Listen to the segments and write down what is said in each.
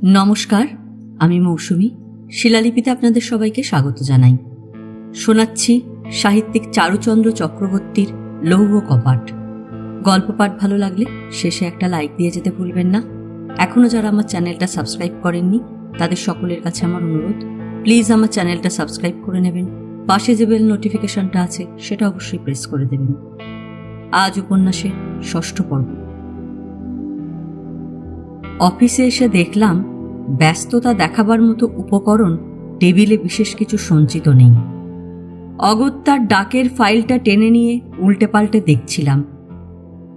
নমস্কার, আমি মৌসুমী। শিলালিপিতে আপনাদের সবাইকে স্বাগত জানাই। শোনাচ্ছি সাহিত্যিক চারুচন্দ্র চক্রবর্তীর লৌহ কপাট। গল্প পাঠ ভালো লাগলে শেষে একটা লাইক দিয়ে যেতে ভুলবেন না। এখনও যারা আমার চ্যানেলটা সাবস্ক্রাইব করেননি তাদের সকলের কাছে আমার অনুরোধ, প্লিজ আমার চ্যানেলটা সাবস্ক্রাইব করে নেবেন। পাশে যে বেল নোটিফিকেশনটা আছে সেটা অবশ্যই প্রেস করে দেবেন। আজ উপন্যাসের 6ষ্ঠ পর্ব। অফিসে এসে দেখলাম ব্যস্ততা দেখাবার মতো উপকরণ টেবিলে বিশেষ কিছু সঞ্চিত নেই। অগত্যার ডাকের ফাইলটা টেনে নিয়ে উল্টে পাল্টে দেখছিলাম।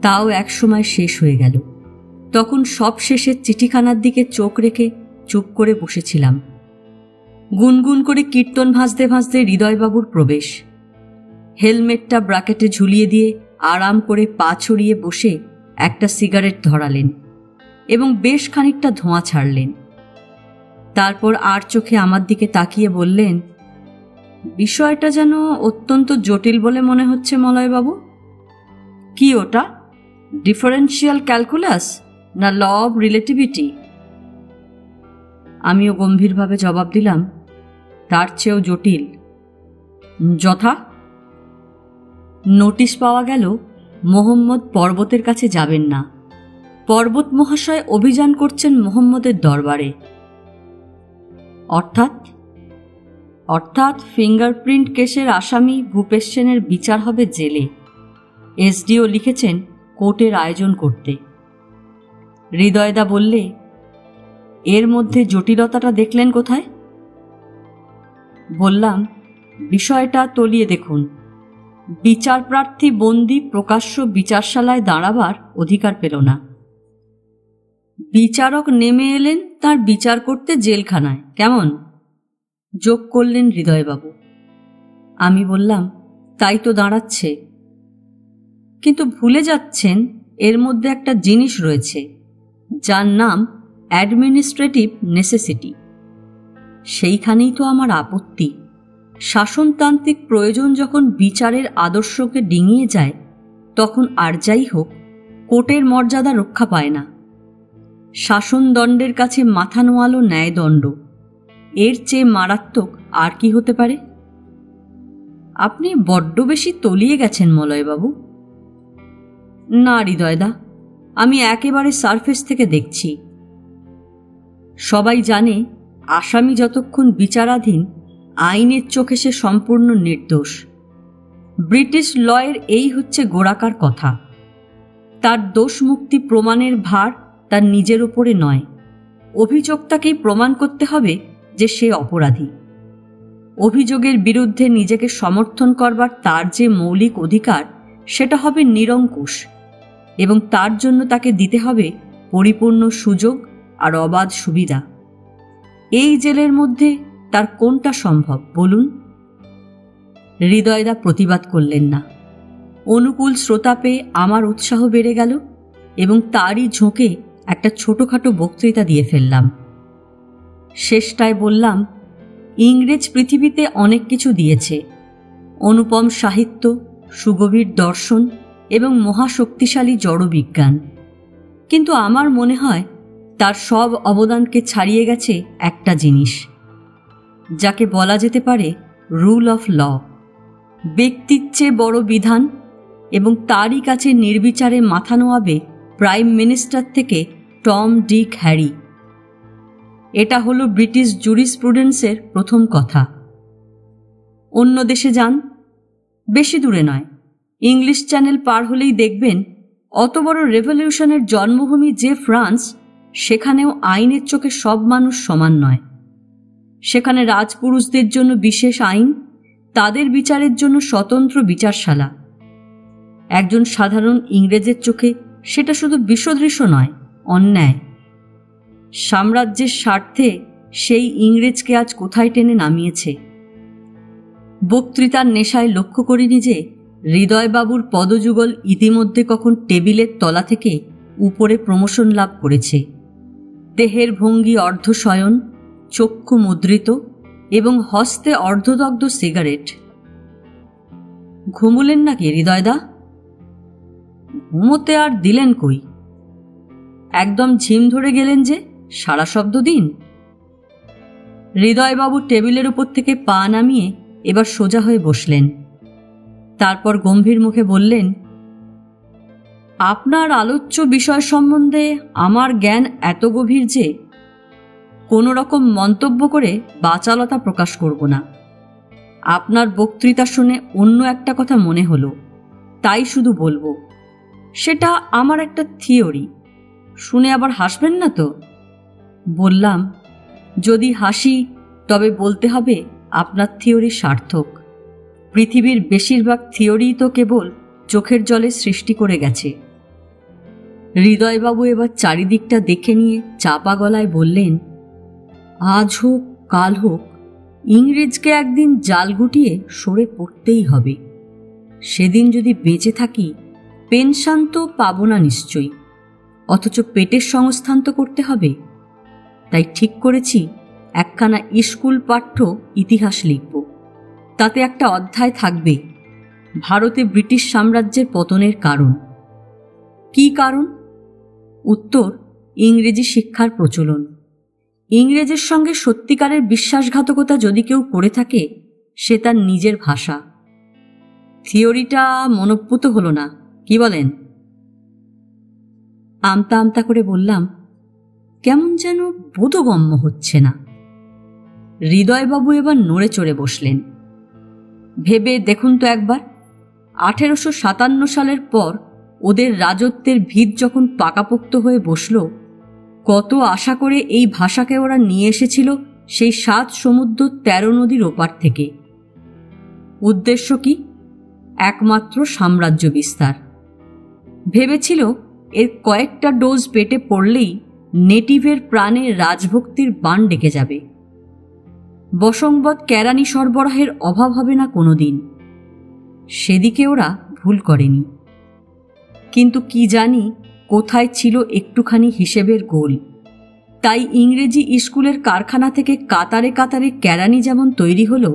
তাও এক সময় শেষ হয়ে গেল। তখন সব শেষের চিঠিখানার দিকে চোখ রেখে চুপ করে বসেছিলাম। গুনগুন করে কীর্তন ভাসতে ভাসতে হৃদয়বাবুর প্রবেশ। হেলমেটটা ব্রাকেটে ঝুলিয়ে দিয়ে আরাম করে পা ছড়িয়ে বসে একটা সিগারেট ধরালেন এবং বেশ খানিকটা ধোঁয়া ছাড়লেন। তারপর আর চোখে আমার দিকে তাকিয়ে বললেন, বিষয়টা যেন অত্যন্ত জটিল বলে মনে হচ্ছে মলয়বাবু। কি ওটা? ডিফারেন্সিয়াল ক্যালকুলাস না ল অব রিলেটিভিটি? আমিও গম্ভীরভাবে জবাব দিলাম, তার চেয়েও জটিল। যথা? নোটিশ পাওয়া গেল মোহাম্মদ পর্বতের কাছে যাবেন না। পর্বত মহাশয় অভিযান করছেন মোহাম্মদের দরবারে। অর্থাৎ ফিঙ্গারপ্রিন্ট কেসের আসামি ভূপেশ সেনের বিচার হবে জেলে। এসডিও লিখেছেন কোর্টের আয়োজন করতে। হৃদয়দা বললে, এর মধ্যে জটিলতাটা দেখলেন কোথায়? বললাম, বিষয়টা তলিয়ে দেখুন। বিচারপ্রার্থী বন্দী প্রকাশ্য বিচারশালায় দাঁড়াবার অধিকার পেল না। বিচারক নেমে এলেন তার বিচার করতে জেলখানায়, কেমন? যোগ করলেন হৃদয়বাবু। আমি বললাম, তাই তো দাঁড়াচ্ছে। কিন্তু ভুলে যাচ্ছেন এর মধ্যে একটা জিনিস রয়েছে যার নাম অ্যাডমিনিস্ট্রেটিভ নেসেসিটি। সেইখানেই তো আমার আপত্তি। শাসনতান্ত্রিক প্রয়োজন যখন বিচারের আদর্শকে ডিঙিয়ে যায়, তখন আর যাই হোক কোর্টের মর্যাদা রক্ষা পায় না। শাসনদণ্ডের কাছে মাথা নোয়ালো ন্যায়দণ্ড। এর চেয়ে মারাত্মক আর কি হতে পারে? আপনি বড্ড বেশি তলিয়ে গেছেন মলয়বাবু। না হৃদয়দা, আমি একেবারে সারফেস থেকে দেখছি। সবাই জানে আসামি যতক্ষণ বিচারাধীন আইনের চোখে সে সম্পূর্ণ নির্দোষ। ব্রিটিশ লয়ের এই হচ্ছে গোড়াকার কথা। তার দোষ মুক্তি প্রমাণের ভার তার নিজের উপরে নয়। অভিযোক্তাকেই প্রমাণ করতে হবে যে সে অপরাধী। অভিযোগের বিরুদ্ধে নিজেকে সমর্থন করবার তার যে মৌলিক অধিকার, সেটা হবে নিরঙ্কুশ, এবং তার জন্য তাকে দিতে হবে পরিপূর্ণ সুযোগ আর অবাধ সুবিধা। এই জেলের মধ্যে তার কোনটা সম্ভব বলুন? হৃদয়দা প্রতিবাদ করলেন না। অনুকূল শ্রোতা পেয়ে আমার উৎসাহ বেড়ে গেল এবং তারই ঝোঁকে একটা ছোটখাটো বক্তৃতা দিয়ে ফেললাম। শেষটায় বললাম, ইংরেজ পৃথিবীতে অনেক কিছু দিয়েছে, অনুপম সাহিত্য, সুগভীর দর্শন এবং মহাশক্তিশালী জড়বিজ্ঞান। কিন্তু আমার মনে হয় তার সব অবদানকে ছাড়িয়ে গেছে একটা জিনিস, যাকে বলা যেতে পারে রুল অফ ল। ব্যক্তির চেয়ে বড় বিধান, এবং তারই কাছে নির্বিচারে মাথা নোয়াবে প্রাইম মিনিস্টার থেকে টম, ডিক, হ্যারি। এটা হলো ব্রিটিশ জুরিসপ্রুডেন্সের প্রথম কথা। অন্য দেশে যান, বেশি দূরে নয়, ইংলিশ চ্যানেল পার হলেই দেখবেন অত বড় রেভলিউশনের জন্মভূমি যে ফ্রান্স, সেখানেও আইনের চোখে সব মানুষ সমান নয়। সেখানে রাজপুরুষদের জন্য বিশেষ আইন, তাদের বিচারের জন্য স্বতন্ত্র বিচারশালা। একজন সাধারণ ইংরেজের চোখে সেটা শুধু বিষদৃশ্য নয়, অন্যায়। সাম্রাজ্যের স্বার্থে সেই ইংরেজকে আজ কোথায় টেনে নামিয়েছে। বক্তৃতার নেশায় লক্ষ্য করিনি যে হৃদয়বাবুর পদযুগল ইতিমধ্যে কখন টেবিলের তলা থেকে উপরে প্রমোশন লাভ করেছে। দেহের ভঙ্গি অর্ধশয়ন, চক্ষু মুদ্রিত এবং হস্তে অর্ধদগ্ধ সিগারেট। ঘুমুলেন নাকি হৃদয়দা? ঘুমোতে আর দিলেন কই? একদম ঝিম ধরে গেলেন যে, সারা শব্দ দিন। হৃদয়বাবু টেবিলের উপর থেকে পা নামিয়ে এবার সোজা হয়ে বসলেন। তারপর গম্ভীর মুখে বললেন, আপনার আলোচ্য বিষয় সম্বন্ধে আমার জ্ঞান এত গভীর যে কোনো রকম মন্তব্য করে বাচালতা প্রকাশ করব না। আপনার বক্তৃতা শুনে অন্য একটা কথা মনে হলো, তাই শুধু বলবো। সেটা আমার একটা থিওরি। শুনে আবার হাসবেন না তো? বললাম, যদি হাসি তবে বলতে হবে আপনার থিওরি সার্থক। পৃথিবীর বেশিরভাগ থিওরি তো কেবল চোখের জলে সৃষ্টি করে গেছে। হৃদয়বাবু এবার চারিদিকটা দেখে নিয়ে চাপা গলায় বললেন, আজ হোক কাল হোক ইংরেজকে একদিন জাল গুটিয়ে সরে পড়তেই হবে। সেদিন যদি বেঁচে থাকি পেনশন তো পাব না নিশ্চয়ই, অথচ পেটের সংস্থান তো করতে হবে। তাই ঠিক করেছি একখানা স্কুল পাঠ্য ইতিহাস লিখব। তাতে একটা অধ্যায় থাকবে ভারতে ব্রিটিশ সাম্রাজ্যের পতনের কারণ। কি কারণ? উত্তর, ইংরেজি শিক্ষার প্রচলন। ইংরেজের সঙ্গে সত্যিকারের বিশ্বাসঘাতকতা যদি কেউ করে থাকে, সে তার নিজের ভাষা। থিওরিটা মনোপুত হলো না, কি বলেন? আমতা আমতা করে বললাম, কেমন যেন বোধগম্য হচ্ছে না। হৃদয়বাবু এবার নড়ে চড়ে বসলেন। ভেবে দেখুন তো একবার, 1857 সালের পর ওদের রাজত্বের ভিত যখন পাকাপোক্ত হয়ে বসল, কত আশা করে এই ভাষাকে ওরা নিয়ে এসেছিল সেই 7 সমুদ্র 13 নদীর ওপার থেকে। উদ্দেশ্য কি? একমাত্র সাম্রাজ্য বিস্তার। ভেবেছিল এর কয়েকটা ডোজ পেটে পড়লেই নেটিভের প্রাণে রাজভক্তির বাণ ডেকে যাবে। বশংবদ কেরানি সরবরাহের অভাব হবে না কোনোদিন। সেদিকে ওরা ভুল করেনি। কিন্তু কি জানি কোথায় ছিল একটুখানি হিসেবের গোল। তাই ইংরেজি স্কুলের কারখানা থেকে কাতারে কাতারে কেরানি যেমন তৈরি হলো,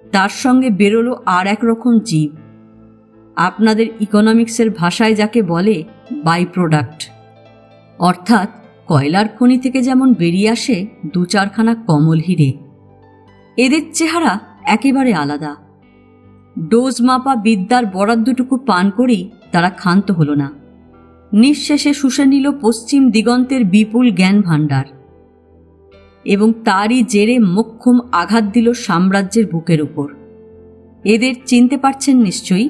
তার সঙ্গে বেরোলো আর এক রকম জীব। আপনাদের ইকোনমিক্সের ভাষায় যাকে বলে বাই প্রোডাক্ট। অর্থাৎ কয়লার খনি থেকে যেমন বেরিয়ে আসে 2-4খানা কমল হিরে, এদের চেহারা একেবারে আলাদা। ডোজ মাপা বিদ্যার বরাদ্দটুকু পান করেই তারা ক্ষান্ত হল না। নিঃশেষে শুষে নিল পশ্চিম দিগন্তের বিপুল জ্ঞান ভাণ্ডার এবং তারই জেরে মোক্ষম আঘাত দিল সাম্রাজ্যের বুকের উপর। এদের চিনতে পারছেন নিশ্চয়ই?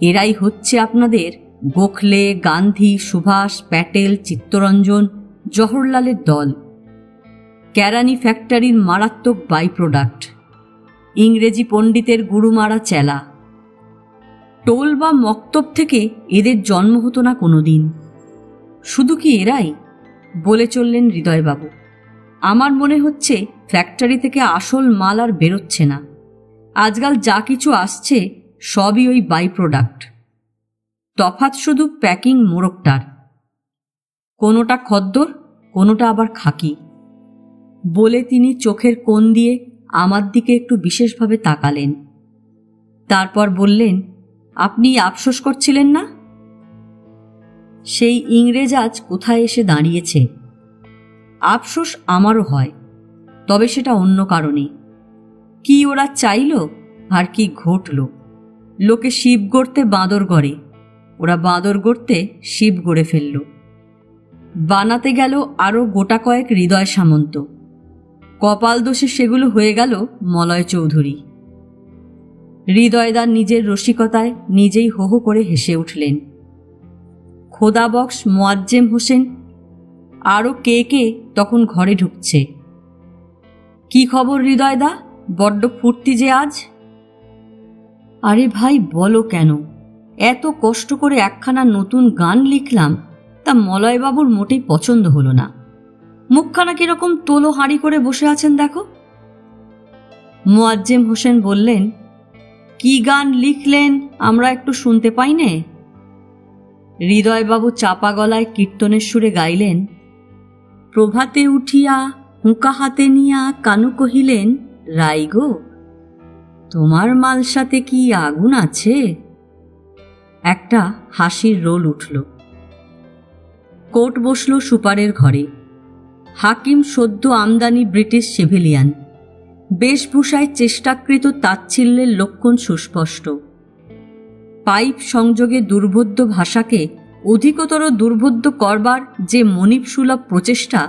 এরাই হচ্ছে আপনাদের গোখলে, গান্ধী, সুভাষ, প্যাটেল, চিত্তরঞ্জন, জওহরলালের দল। কেরানি ফ্যাক্টরির মারাত্মক বাই প্রোডাক্ট, ইংরেজি পণ্ডিতের গুরুমারা চেলা। টোল বা মক্তব থেকে এদের জন্ম হতো না কোনোদিন। শুধু কি এরাই? বলে চললেন হৃদয়বাবু। আমার মনে হচ্ছে ফ্যাক্টরি থেকে আসল মাল আর বেরোচ্ছে না। আজকাল যা কিছু আসছে সবই ওই বাই প্রোডাক্ট। তফাৎ শুধু প্যাকিং মোড়কটার। কোনোটা খদ্দর, কোনোটা আবার খাকি। বলে তিনি চোখের কোণ দিয়ে আমার দিকে একটু বিশেষভাবে তাকালেন। তারপর বললেন, আপনি আফসোস করছিলেন না? সেই ইংরেজ আজ কোথায় এসে দাঁড়িয়েছে। আফসোস আমারও হয়, তবে সেটা অন্য কারণে। কি ওরা চাইল আর কি ঘটল? লোকে শিব গড়তে বাঁদর গড়ে, ওরা বাঁদর গড়তে শিব গড়ে ফেলল। বানাতে গেল আরও গোটা কয়েক হৃদয় সামন্ত। কপাল দোষে সেগুলো হয়ে গেল মলয় চৌধুরী। হৃদয়দার নিজের রসিকতায় নিজেই হো হো করে হেসে উঠলেন। খোদাবক্স, মোয়াজ্জেম হোসেন আরও কে কে তখন ঘরে ঢুকছে। কি খবর হৃদয়দা, বড্ড ফুর্তি যে আজ? আরে ভাই বলো কেন, এত কষ্ট করে একখানা নতুন গান লিখলাম, তা মলয়বাবুর মোটেই পছন্দ হলো না। মুখখানা কিরকম তোলো হাঁড়ি করে বসে আছেন দেখো। মোয়াজ্জেম হোসেন বললেন, কি গান লিখলেন আমরা একটু শুনতে পাই নে? হৃদয়বাবু চাপা গলায় কীর্তনের সুরে গাইলেন, প্রভাতে উঠিয়া হুঁকা হাতে নিয়া কানু কহিলেন, রাই গো তোমার মালসাতে কি আগুন আছে? একটা হাসির রোল উঠল। কোট বসল সুপারের ঘরে। হাকিম সদ্য আমদানি ব্রিটিশ সিভিলিয়ান, বেশভূষায় চেষ্টাকৃত তাচ্ছিল্যের লক্ষণ সুস্পষ্ট। পাইপ সংযোগে দুর্বোধ্য ভাষাকে অধিকতর দুর্বোধ্য করবার যে মনিবসুলভ প্রচেষ্টা,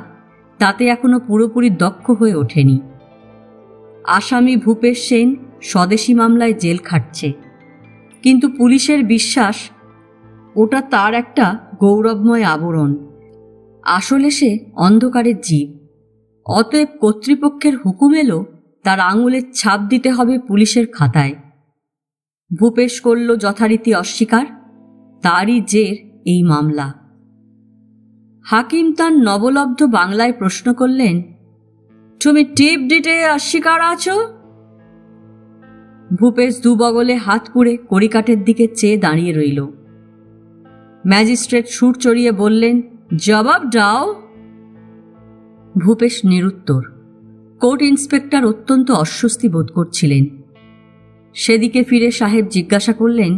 তাতে এখনো পুরোপুরি দক্ষ হয়ে ওঠেনি। আসামি ভূপেশ সেন স্বদেশী মামলায় জেল খাটছে, কিন্তু পুলিশের বিশ্বাস ওটা তার একটা গৌরবময় আবরণ। আসলে সে অন্ধকারের জীব। অতএব কর্তৃপক্ষের হুকুম এলো তার আঙুলের ছাপ দিতে হবে পুলিশের খাতায়। ভূপেশ করল যথারীতি অস্বীকার। তারই জের এই মামলা। হাকিম তার নবলব্ধ বাংলায় প্রশ্ন করলেন, তুমি টিপ দিতে অস্বীকার আছো? ভূপেশ দুবগলে হাত পুড়ে কড়িকাঠের দিকে চেয়ে দাঁড়িয়ে রইল। ম্যাজিস্ট্রেট সুর চড়িয়ে বললেন, জবাব দাও। ভূপেশ নিরুত্তর। কোর্ট ইন্সপেক্টর অত্যন্ত অস্বস্তি বোধ করছিলেন। সেদিকে ফিরে সাহেব জিজ্ঞাসা করলেন,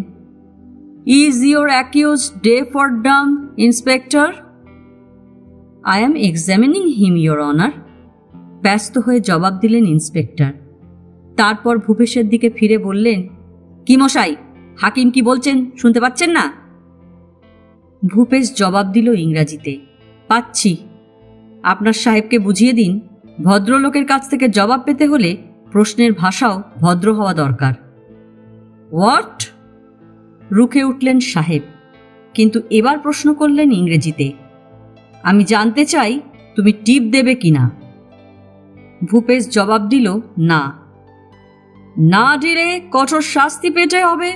is your accused deaf or dumb, inspector? I am examining him, your honour. ব্যস্ত হয়ে জবাব দিলেন ইন্সপেক্টর। তারপর ভূপেশের দিকে ফিরে বললেন, কি মশাই, হাকিম কি বলছেন শুনতে পাচ্ছেন না? ভূপেশ জবাব দিল ইংরাজিতে, পাচ্ছি। আপনার সাহেবকে বুঝিয়ে দিন, ভদ্রলোকের কাছ থেকে জবাব পেতে হলে প্রশ্নের ভাষাও ভদ্র হওয়া দরকার। হোয়াট? রুখে উঠলেন সাহেব, কিন্তু এবার প্রশ্ন করলেন ইংরেজিতে, আমি জানতে চাই তুমি টিপ দেবে কিনা। ভূপেশ জবাব দিল, না। না দিলে কঠোর শাস্তি পেতে হবে।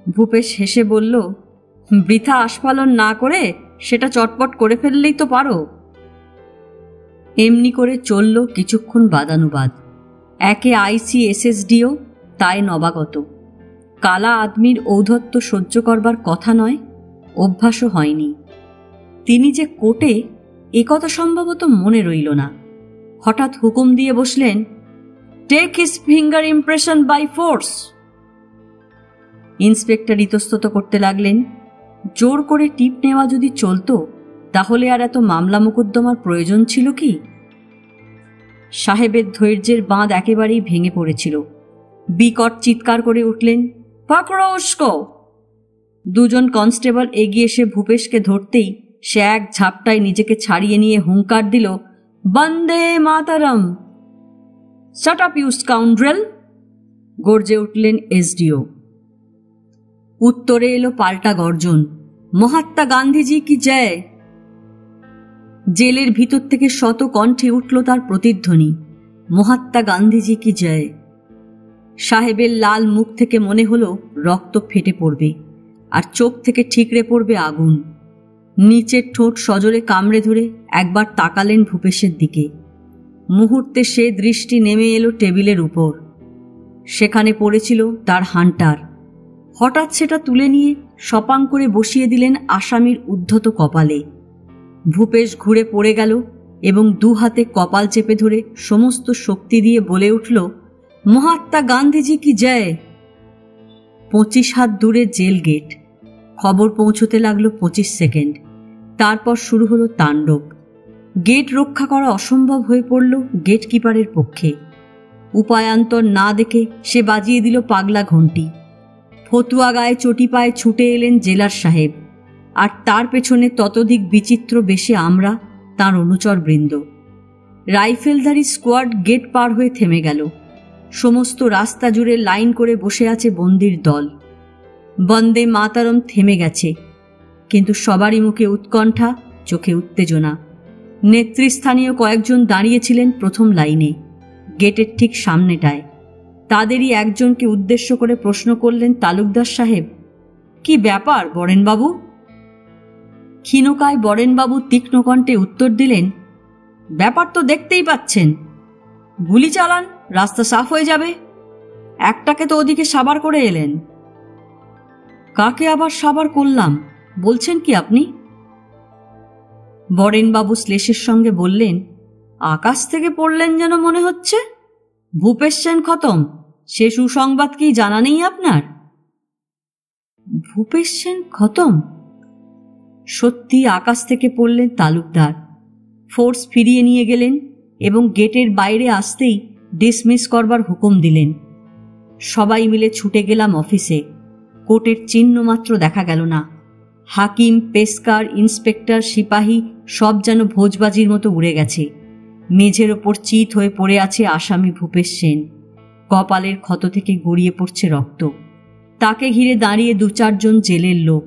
ভূপেশ হেসে বলল, বৃথা আস্ফালন না করে সেটা চটপট করে ফেললেই তো পারো। এমনি করে চলল কিছুক্ষণ বাদানুবাদ। একে আইসি এসএসডিও, তাই নবাগত। কালা আদমির ঔদ্ধত্য সহ্য করবার কথা নয়, অভ্যাসও হয়নি। তিনি যে কোর্টে, একথা সম্ভবত মনে রইল না। হঠাৎ হুকুম দিয়ে বসলেন, take his finger impression by force. Inspector ইতস্তত করতে লাগলেন, জোর করে টিপ নেওয়া যদি চলতো তাহলে আর এত মামলা মোকদ্দমার প্রয়োজন ছিল কি? সাহেবের ধৈর্যের বাঁধ একেবারেই ভেঙে পড়েছিল। বিকট চিৎকার করে উঠলেন, পাকড়ো উস্কো। দুজন কনস্টেবল এগিয়ে এসে ভূপেশকে ধরতেই সে এক ঝাপটায় নিজেকে ছাড়িয়ে নিয়ে হুঙ্কার দিল, বন্দে মাতারম। শাট আপ ইউ স্কাউন্ড্রেল, গর্জে উঠলেন এসডিও। উত্তরে এলো পাল্টা গর্জন, মহাত্মা গান্ধীজি কি জয়। জেলের ভিতর থেকে শত কণ্ঠে উঠল তার প্রতিধ্বনি, মহাত্মা গান্ধীজি কি জয়। সাহেবের লাল মুখ থেকে মনে হলো রক্ত ফেটে পড়বে, আর চোখ থেকে ঠিকরে পড়বে আগুন। নিচের ঠোঁট সজোরে কামড়ে ধরে একবার তাকালেন ভূপেশের দিকে। মুহূর্তে সে দৃষ্টি নেমে এলো টেবিলের উপর। সেখানে পড়েছিল তার হান্টার। হঠাৎ সেটা তুলে নিয়ে সপাং করে বসিয়ে দিলেন আসামির উদ্ধত কপালে। ভূপেশ ঘুরে পড়ে গেল এবং দু হাতে কপাল চেপে ধরে সমস্ত শক্তি দিয়ে বলে উঠল, মহাত্মা গান্ধীজি কি জয়। 25 হাত দূরে জেল গেট। খবর পৌঁছতে লাগলো 25 সেকেন্ড। তারপর শুরু হলো তাণ্ডব। গেট রক্ষা করা অসম্ভব হয়ে পড়ল গেট কিপারের পক্ষে। উপায়ান্তর না দেখে সে বাজিয়ে দিল পাগলা ঘণ্টি। ফতুয়া গায়ে চটি পায়ে ছুটে এলেন জেলার সাহেব, আর তার পেছনে ততোধিক বিচিত্র বেশে আমরা, তাঁর অনুচর বৃন্দ। রাইফেলধারী স্কোয়াড গেট পার হয়ে থেমে গেল। সমস্ত রাস্তা জুড়ে লাইন করে বসে আছে বন্দির দল। বন্দে মাতারম থেমে গেছে, কিন্তু সবারই মুখে উৎকণ্ঠা, চোখে উত্তেজনা। নেতৃস্থানীয় কয়েকজন দাঁড়িয়েছিলেন প্রথম লাইনে, গেটের ঠিক সামনেটায়। তাদেরই একজনকে উদ্দেশ্য করে প্রশ্ন করলেন তালুকদার সাহেব, কি ব্যাপার বরেনবাবু? ক্ষীণকায় বরেনবাবু তীক্ষ্ণ কণ্ঠে উত্তর দিলেন, ব্যাপার তো দেখতেই পাচ্ছেন। গুলি চালান, রাস্তা সাফ হয়ে যাবে। একটাকে তো ওদিকে সাবার করে এলেন। কাকে আবার সাবার করলাম বলছেন কি আপনি? বরেনবাবু শ্লেষের সঙ্গে বললেন, আকাশ থেকে পড়লেন যেন মনে হচ্ছে। ভূপেশ সেন খতম, সে সুসংবাদ কি জানা নেই আপনার? ভূপেশ সেন খতম? সত্যি আকাশ থেকে পড়লেন তালুকদার। ফোর্স ফিরিয়ে নিয়ে গেলেন এবং গেটের বাইরে আসতেই ডিসমিস করবার হুকুম দিলেন। সবাই মিলে ছুটে গেলাম অফিসে। কোর্টের চিহ্ন মাত্র দেখা গেল না। হাকিম, পেস্কার, ইন্সপেক্টর, সিপাহী সব যেন ভোজবাজির মতো উড়ে গেছে। মেঝের ওপর চিত হয়ে পড়ে আছে আসামি ভূপেশ সেন। কপালের ক্ষত থেকে গড়িয়ে পড়ছে রক্ত। তাকে ঘিরে দাঁড়িয়ে 2-4 জন জেলের লোক।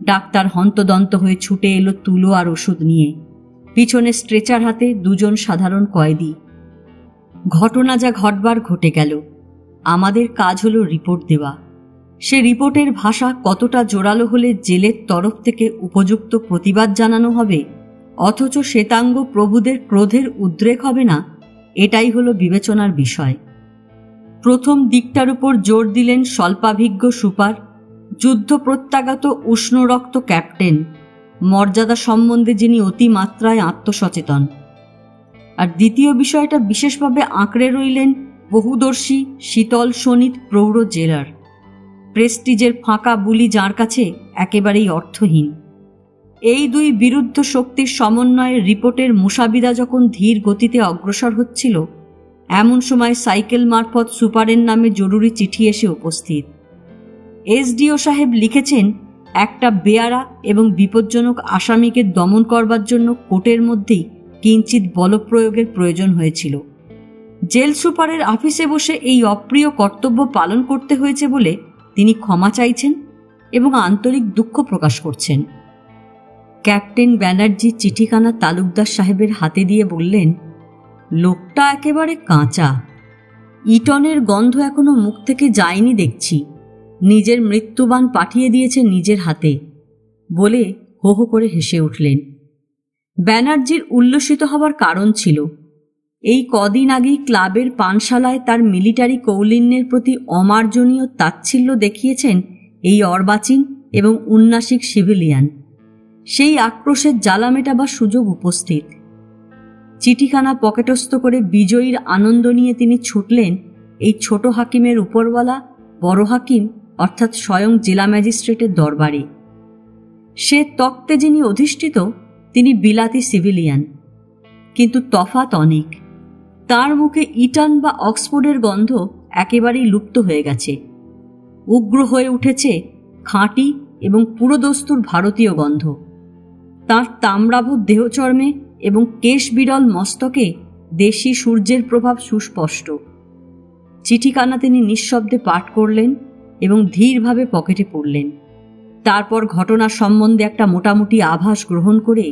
ডাক্তার হন্তদন্ত হয়ে ছুটে এলো তুলো আর ওষুধ নিয়ে। পিছনে স্ট্রেচার হাতে 2 জন সাধারণ কয়েদি। ঘটনা যা ঘটবার ঘটে গেল। আমাদের কাজ হলো রিপোর্ট দেওয়া। সে রিপোর্টের ভাষা কতটা জোরালো হলে জেলের তরফ থেকে উপযুক্ত প্রতিবাদ জানানো হবে, অথচ শ্বেতাঙ্গ প্রভুদের ক্রোধের উদ্রেক হবে না, এটাই হলো বিবেচনার বিষয়। প্রথম দিকটার উপর জোর দিলেন স্বল্পাভিজ্ঞ সুপার, যুদ্ধ প্রত্যাগত উষ্ণরক্ত ক্যাপ্টেন, মর্যাদা সম্বন্ধে যিনি অতিমাত্রায় আত্মসচেতন। আর দ্বিতীয় বিষয়টা বিশেষভাবে আঁকড়ে রইলেন বহুদর্শী শীতল শোণিত প্রৌঢ় জেলার। প্রেস্টিজের ফাঁকা বুলি যার কাছে একেবারেই অর্থহীন। এই 2 বিরুদ্ধ শক্তির সমন্বয়ে রিপোর্টের মুসাবিদা যখন ধীর গতিতে অগ্রসর হচ্ছিল, এমন সময় সাইকেল মারফত সুপারের নামে জরুরি চিঠি এসে উপস্থিত। এসডিও সাহেব লিখেছেন, একটা বেয়ারা এবং বিপজ্জনক আসামিকে দমন করবার জন্য কোর্টের মধ্যেই কিঞ্চিত বলপ্রয়োগের প্রয়োজন হয়েছিল। জেল সুপারের অফিসে বসে এই অপ্রিয় কর্তব্য পালন করতে হয়েছে বলে তিনি ক্ষমা চাইছেন এবং আন্তরিক দুঃখ প্রকাশ করছেন। ক্যাপ্টেন ব্যানার্জি চিঠিখানা তালুকদার সাহেবের হাতে দিয়ে বললেন, লোকটা একেবারে কাঁচা। ইটনের গন্ধ এখনো মুখ থেকে যায়নি দেখছি। নিজের মৃত্যুবাণ পাঠিয়ে দিয়েছে নিজের হাতে, বলে হো হো করে হেসে উঠলেন। ব্যানার্জির উল্লসিত হবার কারণ ছিল, এই কদিন আগেই ক্লাবের পানশালায় তার মিলিটারি কৌলিন্যের প্রতি অমার্জনীয় তাচ্ছিল্য দেখিয়েছেন এই অর্বাচীন এবং উন্নাসিক সিভিলিয়ান। সেই আক্রোশের জ্বালা মেটাবার সুযোগ উপস্থিত। চিঠিখানা পকেটস্থ করে বিজয়ীর আনন্দ নিয়ে তিনি ছুটলেন এই ছোট হাকিমের উপরওয়ালা বড় হাকিম অর্থাৎ স্বয়ং জেলা ম্যাজিস্ট্রেটের দরবারে। সে তক্তে যিনি অধিষ্ঠিত তিনি বিলাতি সিভিলিয়ান, কিন্তু তফাৎ অনেক। তার মুখে ইটন বা অক্সফোর্ডের গন্ধ একেবারেই লুপ্ত হয়ে গেছে। উগ্র হয়ে উঠেছে খাঁটি এবং পুরোদস্তুর ভারতীয় গন্ধ। তাঁর তাম্রাভ দেহচর্মে এবং কেশ বিরল মস্তকে দেশি সূর্যের প্রভাব সুস্পষ্ট। চিঠিখানা তিনি নিঃশব্দে পাঠ করলেন এবং ধীরভাবে পকেটে পড়লেন। তারপর ঘটনা সম্বন্ধে একটা মোটামুটি আভাস গ্রহণ করে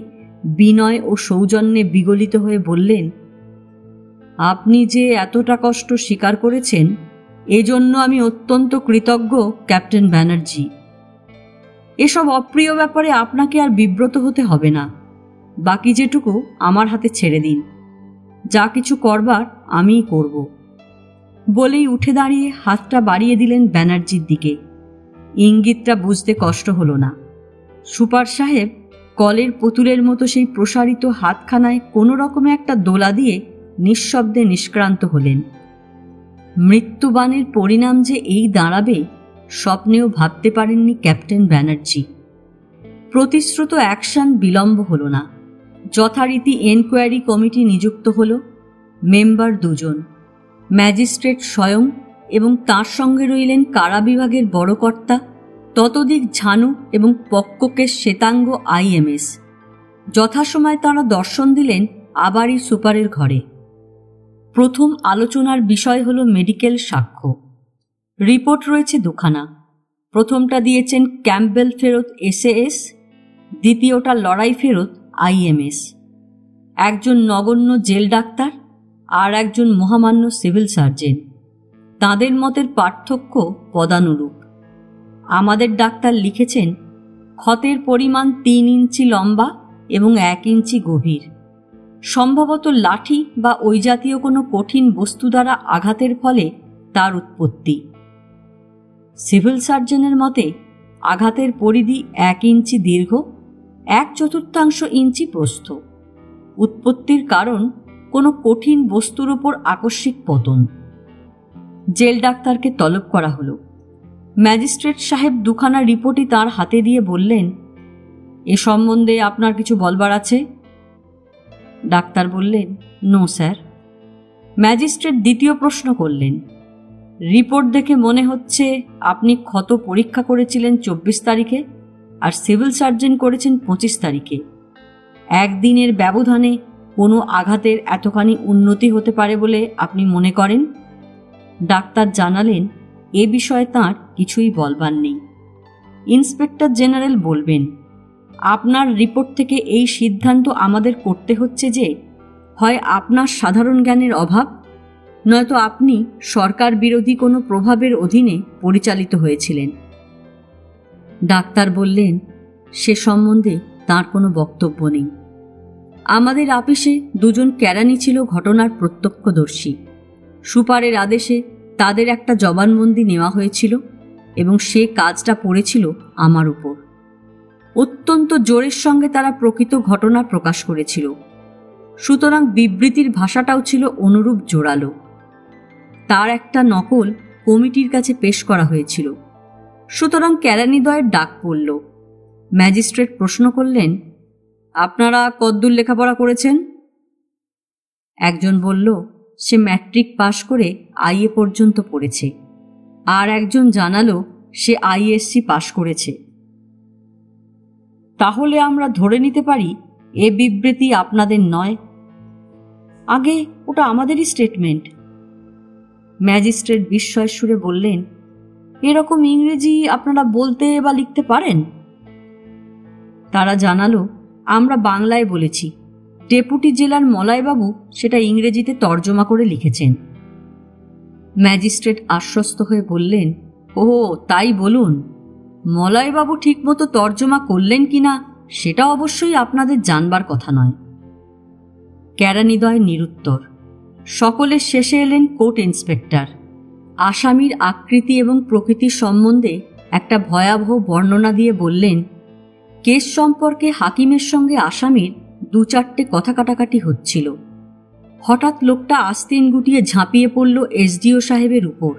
বিনয় ও সৌজন্যে বিগলিত হয়ে বললেন, আপনি যে এতটা কষ্ট স্বীকার করেছেন এজন্য আমি অত্যন্ত কৃতজ্ঞ ক্যাপ্টেন ব্যানার্জি। এসব অপ্রিয় ব্যাপারে আপনাকে আর বিব্রত হতে হবে না। বাকি যেটুকু আমার হাতে ছেড়ে দিন। যা কিছু করবার আমিই করব। বলেই উঠে দাঁড়িয়ে হাতটা বাড়িয়ে দিলেন ব্যানার্জির দিকে। ইঙ্গিতটা বুঝতে কষ্ট হলো না। সুপার সাহেব কলের পুতুলের মতো সেই প্রসারিত হাতখানায় কোনো রকমে একটা দোলা দিয়ে নিঃশব্দে নিষ্ক্রান্ত হলেন। মৃত্যুবাণের পরিণাম যে এই দাঁড়াবে স্বপ্নেও ভাবতে পারেননি ক্যাপ্টেন ব্যানার্জি। প্রতিশ্রুত অ্যাকশন বিলম্ব হল না। যথারীতি এনকোয়ারি কমিটি নিযুক্ত হল। মেম্বার 2 জন, ম্যাজিস্ট্রেট স্বয়ং এবং তার সঙ্গে রইলেন কারা বিভাগের বড় কর্তা, ততোধিক ঝানু এবং পক্ককেশ শ্বেতাঙ্গ IMS। যথাসময়ে তাঁরা দর্শন দিলেন আবারই সুপারের ঘরে। প্রথম আলোচনার বিষয় হল মেডিকেল সাক্ষ্য। রিপোর্ট রয়েছে 2খানা। প্রথমটা দিয়েছেন ক্যাম্পবেল ফেরত SAS, দ্বিতীয়টা লড়াই ফেরত IMS। একজন নগণ্য জেল ডাক্তার আর একজন মহামান্য সিভিল সার্জন। তাঁদের মতের পার্থক্য পদানুরূপ। আমাদের ডাক্তার লিখেছেন, ক্ষতের পরিমাণ 3 ইঞ্চি লম্বা এবং 1 ইঞ্চি গভীর। সম্ভবত লাঠি বা ওই জাতীয় কোনো কঠিন বস্তু দ্বারা আঘাতের ফলে তার উৎপত্তি। সিভিল সার্জনের মতে আঘাতের পরিধি 1 ইঞ্চি দীর্ঘ, 1/4 ইঞ্চি প্রস্থ। উৎপত্তির কারণ কোনো কঠিন বস্তুর উপর আকস্মিক পতন। জেল ডাক্তারকে তলব করা হলো। ম্যাজিস্ট্রেট সাহেব 2খানা রিপোর্টই তার হাতে দিয়ে বললেন, এ সম্বন্ধে আপনার কিছু বলবার আছে? ডাক্তার বললেন, নো স্যার। ম্যাজিস্ট্রেট দ্বিতীয় প্রশ্ন করলেন, রিপোর্ট দেখে মনে হচ্ছে আপনি ক্ষত পরীক্ষা করেছিলেন 24 তারিখে আর সিভিল সার্জন করেছেন 25 তারিখে। একদিনের ব্যবধানে কোনো আঘাতের এতখানি উন্নতি হতে পারে বলে আপনি মনে করেন? ডাক্তার জানালেন, এ বিষয়ে তাঁর কিছুই বলবার নেই। ইন্সপেক্টর জেনারেল বলবেন, আপনার রিপোর্ট থেকে এই সিদ্ধান্ত আমাদের করতে হচ্ছে যে হয় আপনার সাধারণ জ্ঞানের অভাব, নয়তো আপনি সরকার বিরোধী কোনো প্রভাবের অধীনে পরিচালিত হয়েছিলেন। ডাক্তার বললেন, সে সম্বন্ধে তাঁর কোনো বক্তব্য নেই। আমাদের আপিসে দুজন কেরানি ছিল ঘটনার প্রত্যক্ষদর্শী। সুপারের আদেশে তাদের একটা জবানবন্দি নেওয়া হয়েছিল এবং সে কাজটা পড়েছিল আমার উপর। অত্যন্ত জোরের সঙ্গে তারা প্রকৃত ঘটনা প্রকাশ করেছিল, সুতরাং বিবৃতির ভাষাটাও ছিল অনুরূপ জোরালো। তার একটা নকল কমিটির কাছে পেশ করা হয়েছিল, সুতরাং কেরানিদ্বয়ের ডাক পড়ল। ম্যাজিস্ট্রেট প্রশ্ন করলেন, আপনারা কতদূর লেখাপড়া করেছেন? একজন বলল, সে ম্যাট্রিক পাশ করে আইএ পর্যন্ত পড়েছে, আর একজন জানালো সে আইএসসি পাশ করেছে। তাহলে আমরা ধরে নিতে পারি এ বিবৃতি আপনাদের নয়? আগে ওটা আমাদেরই স্টেটমেন্ট। ম্যাজিস্ট্রেট বিস্ময়ের সুরে বললেন, এরকম ইংরেজি আপনারা বলতে বা লিখতে পারেন? তারা জানালো, আমরা বাংলায় বলেছি, ডেপুটি জেলার মলয়বাবু সেটা ইংরেজিতে তর্জমা করে লিখেছেন। ম্যাজিস্ট্রেট আশ্বস্ত হয়ে বললেন, ও তাই বলুন। মলয়বাবু ঠিকমতো তর্জমা করলেন কিনা সেটা অবশ্যই আপনাদের জানবার কথা নয়। কেরানিদ্বয় নিরুত্তর। সকলের শেষে এলেন কোর্ট ইন্সপেক্টর। আসামির আকৃতি এবং প্রকৃতি সম্বন্ধে একটা ভয়াবহ বর্ণনা দিয়ে বললেন, কেস সম্পর্কে হাকিমের সঙ্গে আসামির 2-4টে কথা কাটাকাটি হচ্ছিল। হঠাৎ লোকটা আস্তিন গুটিয়ে ঝাঁপিয়ে পড়ল এসডিও সাহেবের উপর।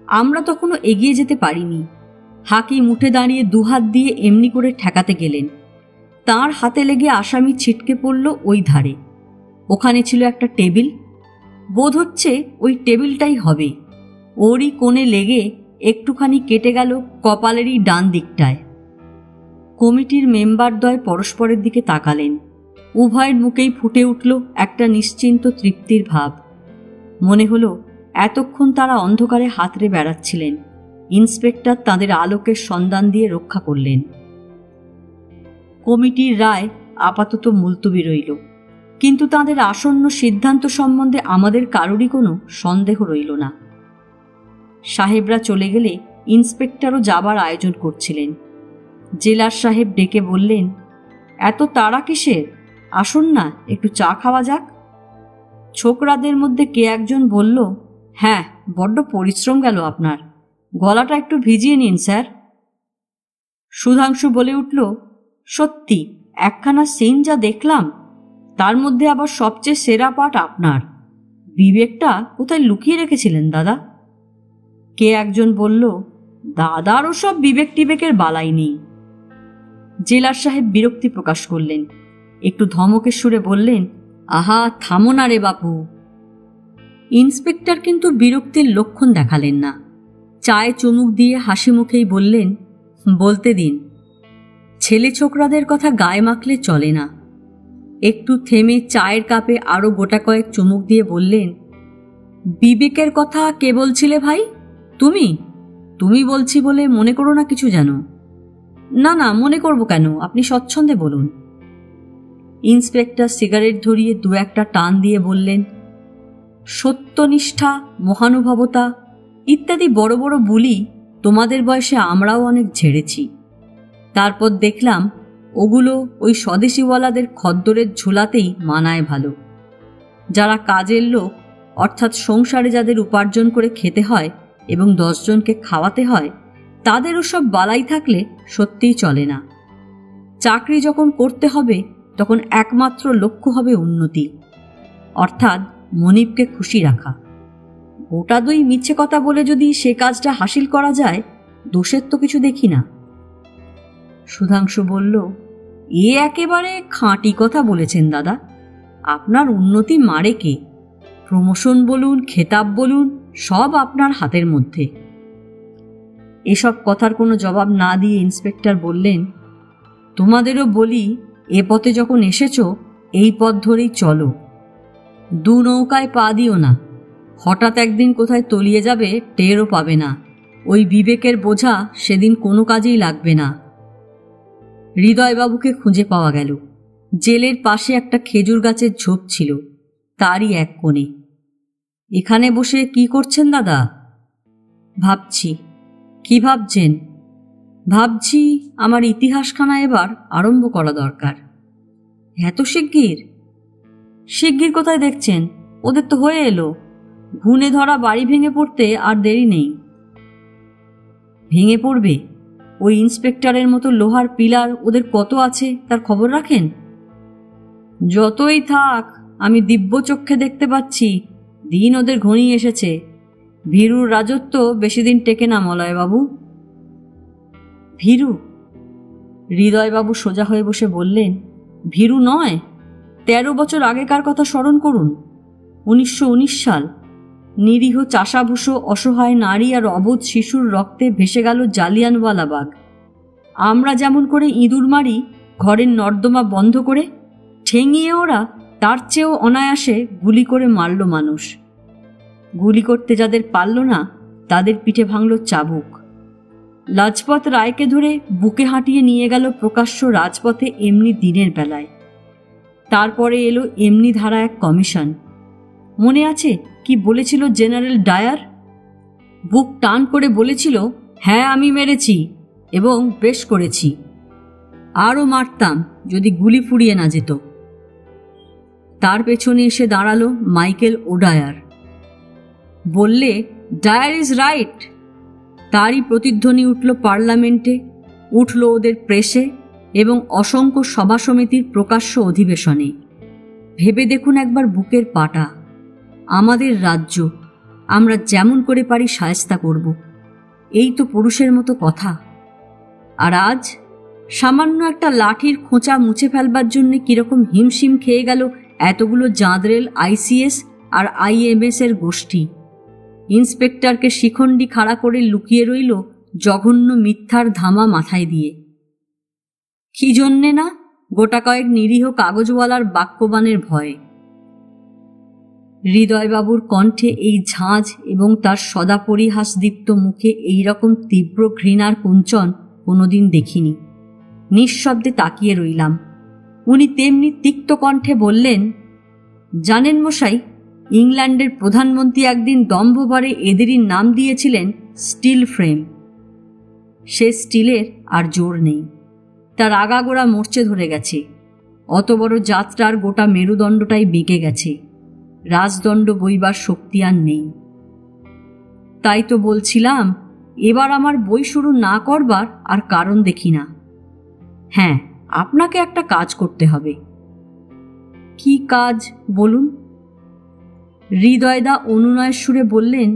আমরা তখনও এগিয়ে যেতে পারিনি। হাকিম উঠে দাঁড়িয়ে দুহাত দিয়ে এমনি করে ঠেকাতে গেলেন। তার হাতে লেগে আসামি ছিটকে পড়ল ওই ধারে। ওখানে ছিল একটা টেবিল, বোধ হচ্ছে ওই টেবিলটাই হবে। ওরই কোণে লেগে একটুখানি কেটে গেল কপালেরই ডান দিকটায়। কমিটির মেম্বারদ্বয় পরস্পরের দিকে তাকালেন। উভয়ের মুখেই ফুটে উঠল একটা নিশ্চিন্ত তৃপ্তির ভাব। মনে হলো এতক্ষণ তারা অন্ধকারে হাতড়ে বেড়াচ্ছিলেন, ইন্সপেক্টর তাদের আলোকের সন্ধান দিয়ে রক্ষা করলেন। কমিটির রায় আপাতত মুলতবি রইল, কিন্তু তাদের আসন্ন সিদ্ধান্ত সম্বন্ধে আমাদের কারোরই কোনো সন্দেহ রইল না। সাহেবরা চলে গেলে ইন্সপেক্টরও যাবার আয়োজন করছিলেন। জেলার সাহেব ডেকে বললেন, এত তাড়া কিসের? আসুন না, একটু চা খাওয়া যাক। ছোকরাদের মধ্যে কে একজন বলল, হ্যাঁ, বড্ড পরিশ্রম গেল আপনার, গলাটা একটু ভিজিয়ে নিন স্যার। সুধাংশু বলে উঠল, সত্যি একখানা সিন যা দেখলাম, তার মধ্যে আবার সবচেয়ে সেরা পাঠ আপনার। বিবেকটা কোথায় লুকিয়ে রেখেছিলেন দাদা? কে একজন বলল, দাদার ওসব বিবেক টিবেকের বালাই নেই। জেলার সাহেব বিরক্তি প্রকাশ করলেন, একটু ধমকের সুরে বললেন, আহা থামো না রে বাপু। ইন্সপেক্টর কিন্তু বিরক্তির লক্ষণ দেখালেন না। চায়ে চুমুক দিয়ে হাসি মুখেই বললেন, বলতে দিন। ছেলে ছোকরাদের কথা গায়ে মাখলে চলে না। একটু থেমে চায়ের কাপে আরো গোটা কয়েক চুমুক দিয়ে বললেন, বিবেকের কথা কে বলছিলে ভাই? তুমি? তুমি বলছি বলে মনে করো না কিছু যেন। না না, মনে করব কেন, আপনি স্বচ্ছন্দে বলুন। ইন্সপেক্টর সিগারেট ধরিয়ে 2-1টা টান দিয়ে বললেন, সত্যনিষ্ঠা, মহানুভবতা ইত্যাদি বড় বড় বুলি তোমাদের বয়সে আমরাও অনেক ঝেড়েছি। তারপর দেখলাম ওগুলো ওই স্বদেশিওয়ালাদের খদ্দরের ঝোলাতেই মানায় ভালো। যারা কাজের লোক, অর্থাৎ সংসারে যাদের উপার্জন করে খেতে হয় এবং 10 জনকে খাওয়াতে হয়, তাদের ওসব বালাই থাকলে সত্যিই চলে না। চাকরি যখন করতে হবে তখন একমাত্র লক্ষ্য হবে উন্নতি, অর্থাৎ মনিবকে খুশি রাখা। গোটা 2 মিথ্যে কথা বলে যদি সে কাজটা হাসিল করা যায়, দোষের তো কিছু দেখি না। সুধাংশু বলল, এ একেবারে খাঁটি কথা বলেছেন দাদা। আপনার উন্নতি মারে কে? প্রমোশন বলুন, খেতাব বলুন, সব আপনার হাতের মধ্যে। এসব কথার কোনো জবাব না দিয়ে ইন্সপেক্টর বললেন, তোমাদেরও বলি, এ পথে যখন এসেছ এই পথ ধরেই চলো। দু নৌকায় পা দিও না। হঠাৎ একদিন কোথায় তলিয়ে যাবে টেরও পাবে না। ওই বিবেকের বোঝা সেদিন কোনো কাজেই লাগবে না। হৃদয়বাবুকে খুঁজে পাওয়া গেল। জেলের পাশে একটা খেজুর গাছের ঝোপ ছিল, তারই এক কোণে। এখানে বসে কি করছেন দাদা? ভাবছি। কি ভাবছেন? ভাবছি আমার ইতিহাসখানা এবার আরম্ভ করা দরকার। এত শিগগির? শিগগির কোথায় দেখছেন? ওদের তো হয়ে এলো। ঘুণে ধরা বাড়ি ভেঙে পড়তে আর দেরি নেই। ভেঙে পড়বে? ওই ইন্সপেক্টরের মতো লোহার পিলার ওদের কত আছে তার খবর রাখেন? যতই থাক, আমি দিব্য চক্ষে দেখতে পাচ্ছি দিন ওদের ঘনিয়ে এসেছে। ভীরুর রাজত্ব বেশি দিন টেকে না মলয়বাবু। ভীরু? হৃদয়বাবু সোজা হয়ে বসে বললেন, ভীরু নয়, 13 বছর আগেকার কথা স্মরণ করুন। 1919 সাল। নিরীহ চাষাভুষো অসহায় নারী আর অবোধ শিশুর রক্তে ভেসে গেল জালিয়ানওয়ালাবাগ। আমরা যেমন করে ইঁদুর মারি ঘরের নর্দমা বন্ধ করে, ঠেঙিয়ে ওরা তার চেয়েও অনায়াসে গুলি করে মারল মানুষ। গুলি করতে যাদের পারল না তাদের পিঠে ভাঙল চাবুক। লাজপত রায়কে ধরে বুকে হাঁটিয়ে নিয়ে গেল প্রকাশ্য রাজপথে এমনি দিনের বেলায়। তারপরে এলো এমনি ধারা এক কমিশন। মনে আছে কি বলেছিল জেনারেল ডায়ার? বুক টান করে বলেছিল, হ্যাঁ আমি মেরেছি এবং বেশ করেছি। আরও মারতাম যদি গুলি ফুরিয়ে না যেত। তার পেছনে এসে দাঁড়ালো মাইকেল ওডায়ার। বললে, ডায়ার ইজ রাইট। তারই প্রতিধ্বনি উঠল পার্লামেন্টে, উঠল ওদের প্রেসে এবং অসংখ্য সভা সমিতির প্রকাশ্য অধিবেশনে। ভেবে দেখুন একবার বুকের পাটা। আমাদের রাজ্য, আমরা যেমন করে পারি শায়েস্তা করব, এই তো পুরুষের মতো কথা। আর আজ সামান্য একটা লাঠির খোঁচা মুছে ফেলবার জন্য কিরকম হিমশিম খেয়ে গেল এতগুলো জাঁদরেল আইসিএস আর আইএমএস এর গোষ্ঠী। ইন্সপেক্টরকে শিখণ্ডি খাড়া করে লুকিয়ে রইল জঘন্য মিথ্যার ধামা মাথায় দিয়ে। কি জন্যে না? গোটা কয়েক নিরীহ কাগজওয়ালার বাক্যবানের ভয়ে। হৃদয়বাবুর কণ্ঠে এই ঝাঁঝ এবং তার সদা পরিহাসদীপ্ত মুখে এইরকম তীব্র ঘৃণার কুঞ্চন কোনোদিন দেখিনি। নিঃশব্দে তাকিয়ে রইলাম। উনি তেমনি তিক্ত কণ্ঠে বললেন, জানেন মশাই, ইংল্যান্ডের প্রধানমন্ত্রী একদিন দম্ভভরে এদেরই নাম দিয়েছিলেন স্টিল ফ্রেম। সে স্টিলের আর জোর নেই, তার আগাগোড়া মরচে ধরে গেছে। অত বড় যাত্রার গোটা মেরুদণ্ডটাই বেঁকে গেছে। রাজদণ্ড বইবার শক্তি আর নেই। তাই তো বলছিলাম, এবার আমার বই শুরু না করবার আর কারণ দেখি না। হ্যাঁ, আপনাকে একটা কাজ করতে হবে। কি কাজ বলুন? হৃদয়দা অনুনয়ের সুরে বললেন,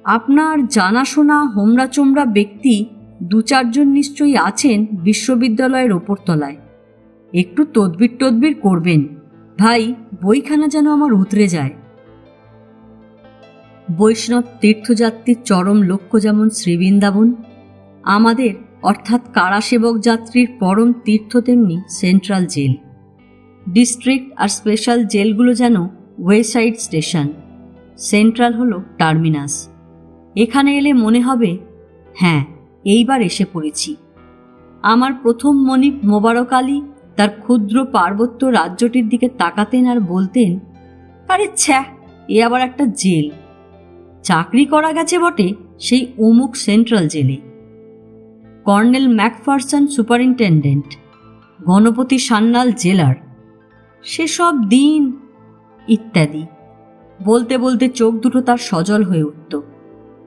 আপনার জানাশোনা হোমরা চোমরা ব্যক্তি 2-4 জন নিশ্চয়ই আছেন বিশ্ববিদ্যালয়ের ওপরতলায়। একটু তদবির করবেন ভাই, বইখানা যেন আমার উতরে যায়। বৈষ্ণব তীর্থযাত্রীর চরম লক্ষ্য যেমন শ্রীবৃন্দাবন, আমাদের অর্থাৎ কারাসেবক যাত্রীর পরম তীর্থ তেমনি সেন্ট্রাল জেল। ডিস্ট্রিক্ট আর স্পেশাল জেলগুলো যেন ওয়েসাইড স্টেশন, সেন্ট্রাল হলো টার্মিনাস। এখানে এলে মনে হবে, হ্যাঁ এইবার এসে পড়েছি। আমার প্রথম মনিব মোবারক আলী তার ক্ষুদ্র পার্বত্য রাজ্যটির দিকে তাকাতেন আর বলতেন, আরে ছ্যা, এ আবার একটা জেল। চাকরি করা গেছে বটে সেই অমুক সেন্ট্রাল জেলে। Colonel Macpherson superintendent, Ganapati Sanyal jailer, সেসব দিন ইত্যাদি। বলতে বলতে চোখ দুটো তার সজল হয়ে উঠত।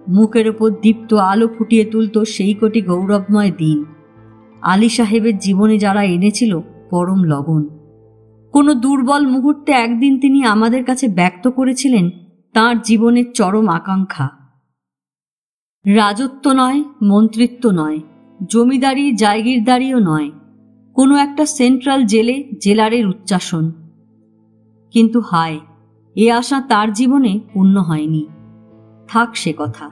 মুখের ওপর দীপ্ত আলো ফুটিয়ে তুলত সেই কোটি গৌরবময় দিন। আলী সাহেবের জীবনে যারা এনেছিল পরম লগন। কোনো দুর্বল মুহূর্তে একদিন তিনি আমাদের কাছে ব্যক্ত করেছিলেন তাঁর জীবনের চরম আকাঙ্ক্ষা। রাজত্ব নয়, মন্ত্রিত্ব নয়, জমিদারি জায়গিরদারিও নয়, কোনো একটা সেন্ট্রাল জেলে জেলারের উচ্চাসন। কিন্তু হায়, এ আশা তার জীবনে পূর্ণ হয়নি। থাক সে কথা।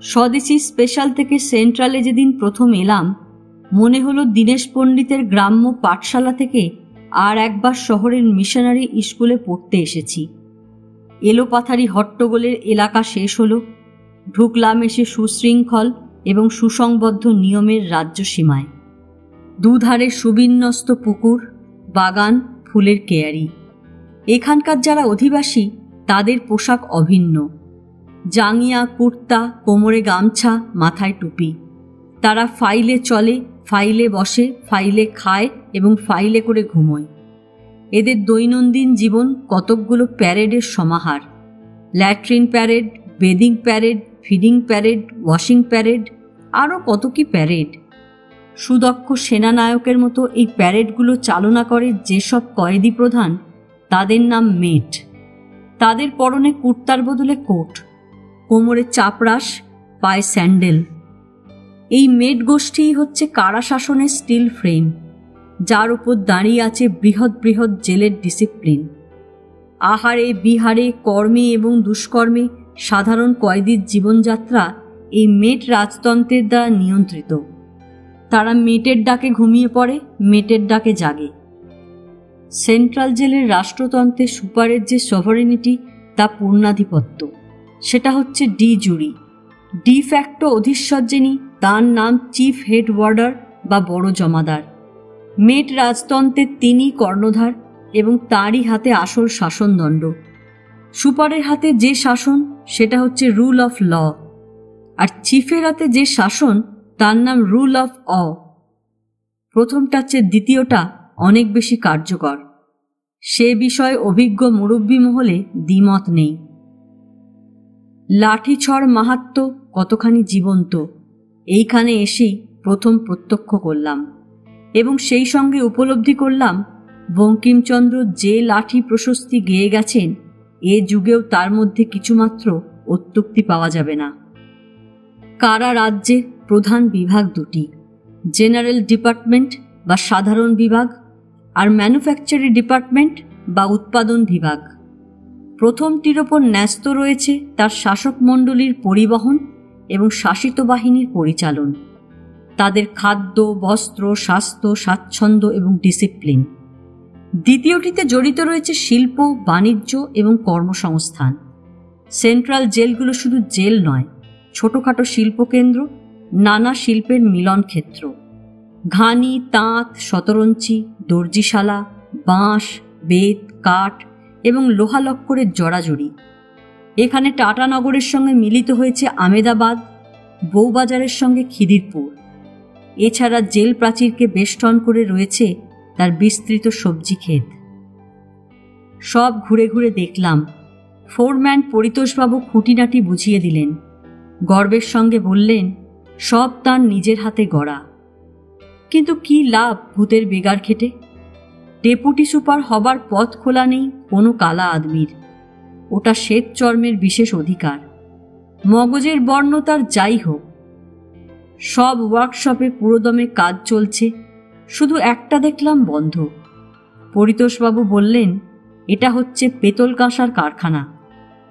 স্বদেশী স্পেশাল থেকে সেন্ট্রালে যেদিন প্রথম এলাম, মনে হলো দীনেশ পণ্ডিতের গ্রাম্য পাঠশালা থেকে আর একবার শহরের মিশনারি স্কুলে পড়তে এসেছি। এলোপাথারি হট্টগোলের এলাকা শেষ হলো। ঢুকলাম এসে সুশৃঙ্খল এবং সুসংবদ্ধ নিয়মের রাজ্য সীমায়। দুধারে সুবিন্যস্ত পুকুর, বাগান, ফুলের কেয়ারি। এখানকার যারা অধিবাসী তাদের পোশাক অভিন্ন। জাঙ্গিয়া, কুর্তা, কোমরে গামছা, মাথায় টুপি। তারা ফাইলে চলে, ফাইলে বসে, ফাইলে খায় এবং ফাইলে করে ঘুমোয়। এদের দৈনন্দিন জীবন কতকগুলো প্যারেডের সমাহার। Latrine parade, bathing parade, feeding parade, washing parade, আরও কত কি প্যারেড। সুদক্ষ সেনানায়কের মতো এই প্যারেডগুলো চালনা করে যেসব কয়েদি প্রধান, তাদের নাম মেট। তাদের পরনে কুর্তার বদলে কোট, কোমরে চাপরাশ, পায়ে স্যান্ডেল। এই মেট গোষ্ঠীই হচ্ছে কারা শাসনের স্টিল ফ্রেম, যার উপর দাঁড়িয়ে আছে বৃহৎ বৃহৎ জেলের ডিসিপ্লিন। আহারে বিহারে, কর্মে এবং দুষ্কর্মে সাধারণ কয়েদির জীবনযাত্রা এই মেট রাজতন্ত্রের দ্বারা নিয়ন্ত্রিত। তারা মেটের ডাকে ঘুমিয়ে পড়ে, মেটের ডাকে জাগে। সেন্ট্রাল জেলের রাষ্ট্রতন্ত্রের সুপারের যে সভারেনিটি, তা পূর্ণাধিপত্য। সেটা হচ্ছে ডি জুরি। ডি ফ্যাক্টো অধীশ্বর যিনি, তার নাম চিফ হেড ওয়ার্ডার বা বড় জমাদার। মেট রাজতন্ত্রের তিনি কর্ণধার এবং তারই হাতে আসল শাসনদণ্ড। সুপারের হাতে যে শাসন, সেটা হচ্ছে রুল অফ ল, আর চিফের হাতে যে শাসন, তার নাম রুল অফ অ। প্রথমটার চেয়ে দ্বিতীয়টা অনেক বেশি কার্যকর। সে বিষয়ে অভিজ্ঞ মুরব্বী মহলে দ্বিমত নেই। লাঠিছড় মাহাত্ম্য কতখানি জীবন্ত এইখানে এসেই প্রথম প্রত্যক্ষ করলাম, এবং সেই সঙ্গে উপলব্ধি করলাম বঙ্কিমচন্দ্র যে লাঠি প্রশস্তি গেয়ে গেছেন, এ যুগেও তার মধ্যে কিছুমাত্র অত্যুক্তি পাওয়া যাবে না। কারা রাজ্যের প্রধান বিভাগ দুটি, জেনারেল ডিপার্টমেন্ট বা সাধারণ বিভাগ, আর ম্যানুফ্যাকচারি ডিপার্টমেন্ট বা উৎপাদন বিভাগ। প্রথমটির ওপর ন্যস্ত রয়েছে তার শাসক মণ্ডলীর পরিবহন এবং শাসিত বাহিনীর পরিচালন, তাদের খাদ্য, বস্ত্র, স্বাস্থ্য, স্বাচ্ছন্দ্য এবং ডিসিপ্লিন। দ্বিতীয়টিতে জড়িত রয়েছে শিল্প, বাণিজ্য এবং কর্মসংস্থান। সেন্ট্রাল জেলগুলো শুধু জেল নয়, ছোটোখাটো শিল্পকেন্দ্র, নানা শিল্পের মিলন ক্ষেত্র। ঘানি, তাঁত, শতরঞ্চি, দর্জিশালা, বাঁশ, বেত, কাঠ এবং লোহালক্করের জড়াজড়ি। এখানে টাটানগরের সঙ্গে মিলিত হয়েছে আমেদাবাদ, বউবাজারের সঙ্গে খিদিরপুর। এছাড়া জেল প্রাচীরকে বেষ্টন করে রয়েছে তার বিস্তৃত সবজি ক্ষেত। সব ঘুরে ঘুরে দেখলাম। ফোরম্যান পরিতোষবাবু খুঁটিনাটি বুঝিয়ে দিলেন। গর্বের সঙ্গে বললেন, সব তার নিজের হাতে গড়া। কিন্তু কি লাভ ভূতের বেগার খেটে? ডেপুটি সুপার হবার পথ খোলা নেই কোনো কালা আদমির। ওটা শ্বেত চর্মের বিশেষ অধিকার। মগজের বর্ণ তার যাই হোক। সব ওয়ার্কশপে পুরোদমে কাজ চলছে, শুধু একটা দেখলাম বন্ধ। পরিতোষবাবু বললেন, এটা হচ্ছে পেতল কাঁসার কারখানা।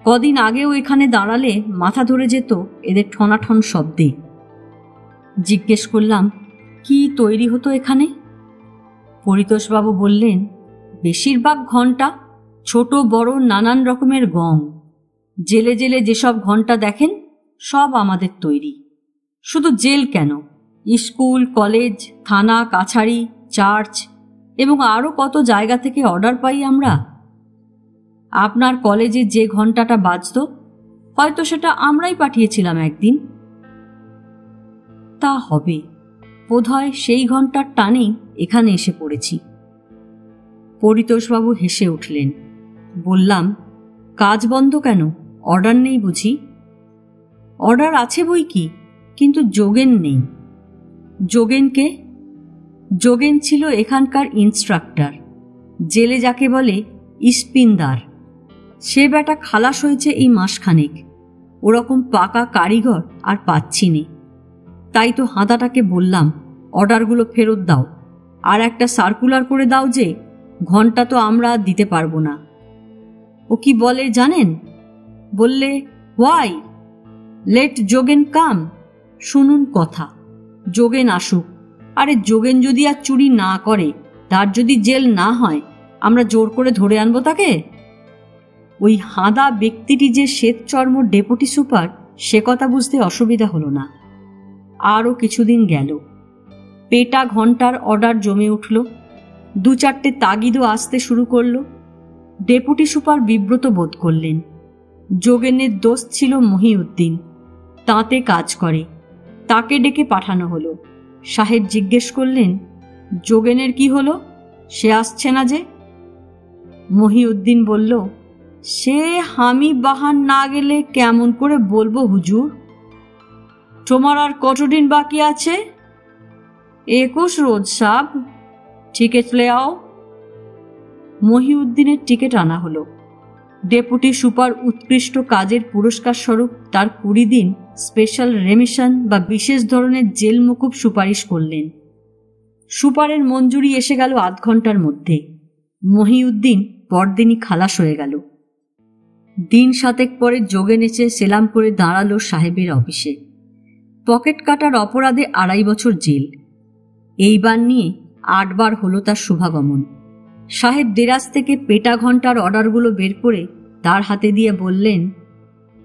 কদিন আগেও এখানে দাঁড়ালে মাথা ধরে যেত এদের ঠনাঠন শব্দে। জিজ্ঞেস করলাম, কি তৈরি হতো এখানে? পরিতোষবাবু বললেন, বেশিরভাগ ঘণ্টা, ছোট বড় নানান রকমের গং। জেলে জেলে যেসব ঘণ্টা দেখেন, সব আমাদের তৈরি। শুধু জেল কেন, স্কুল, কলেজ, থানা, কাছারি, চার্চ এবং আরও কত জায়গা থেকে অর্ডার পাই আমরা। আপনার কলেজে যে ঘণ্টাটা বাজত, হয়তো সেটা আমরাই পাঠিয়েছিলাম একদিন। তা হবে, বোধহয় সেই ঘণ্টার টানেই এখানে এসে পড়েছি। পরিতোষবাবু হেসে উঠলেন। বললাম, কাজ বন্ধ কেন? অর্ডার নেই বুঝি? অর্ডার আছে বই কি, কিন্তু যোগেন নেই। যোগেনকে? যোগেন ছিল এখানকার ইন্সট্রাক্টর, জেলে যাকে বলে ইস্পিনদার। সে বেটা খালাস হয়েছে এই মাসখানেক। ওরকম পাকা কারিগর আর পাচ্ছি নে। তাই তো হাঁদাটাকে বললাম, অর্ডারগুলো ফেরত দাও, আর একটা সার্কুলার করে দাও যে ঘন্টা তো আমরা দিতে পারবো না। ও কি বলে জানেন? বললে, হোয়াই, লেট যোগেন কাম। শুনুন কথা, যোগেন আসুক। আরে যোগেন যদি আর চুরি না করে, তার যদি জেল না হয়, আমরা জোর করে ধরে আনবো তাকে? ওই হাঁদা ব্যক্তিটি যে শ্বেতচর্ম ডেপুটি সুপার, সে কথা বুঝতে অসুবিধা হলো না। আরও কিছুদিন গেল। পেটা ঘন্টার অর্ডার জমে উঠল। 2-4টে তাগিদও আসতে শুরু করল। ডেপুটি সুপার বিব্রত বোধ করলেন। যোগেনের দোস্ত ছিল মহিউদ্দিন, তাঁতে কাজ করে। তাকে ডেকে পাঠানো হলো। সাহেব জিজ্ঞেস করলেন, যোগেনের কি হলো? সে আসছে না যে? মহিউদ্দিন বলল, সে আমি বাহান না গেলে কেমন করে বলবো হুজুর। তোমার আর কতদিন বাকি আছে? 21 রোজ সাব। টিকিট লে আও। মহিউদ্দিনের টিকিট আনা হলো। ডেপুটি সুপার উৎকৃষ্ট কাজের পুরস্কার স্বরূপ তার 20 দিন স্পেশাল রেমিশন বা বিশেষ ধরনের জেল মুকুব সুপারিশ করলেন। সুপারের মঞ্জুরি এসে গেল 8 ঘন্টার মধ্যে। মহিউদ্দিন পরদিনই খালাস হয়ে গেল। দিন 7 পরে যোগেন এসে সেলাম করে দাঁড়ালো সাহেবের অফিসে। পকেট কাটার অপরাধে 2.5 বছর জেল। এইবার নিয়ে 8 বার হলো তার শুভাগমন। সাহেব দেরাজ থেকে পেটা ঘন্টার অর্ডারগুলো বের করে তার হাতে দিয়ে বললেন,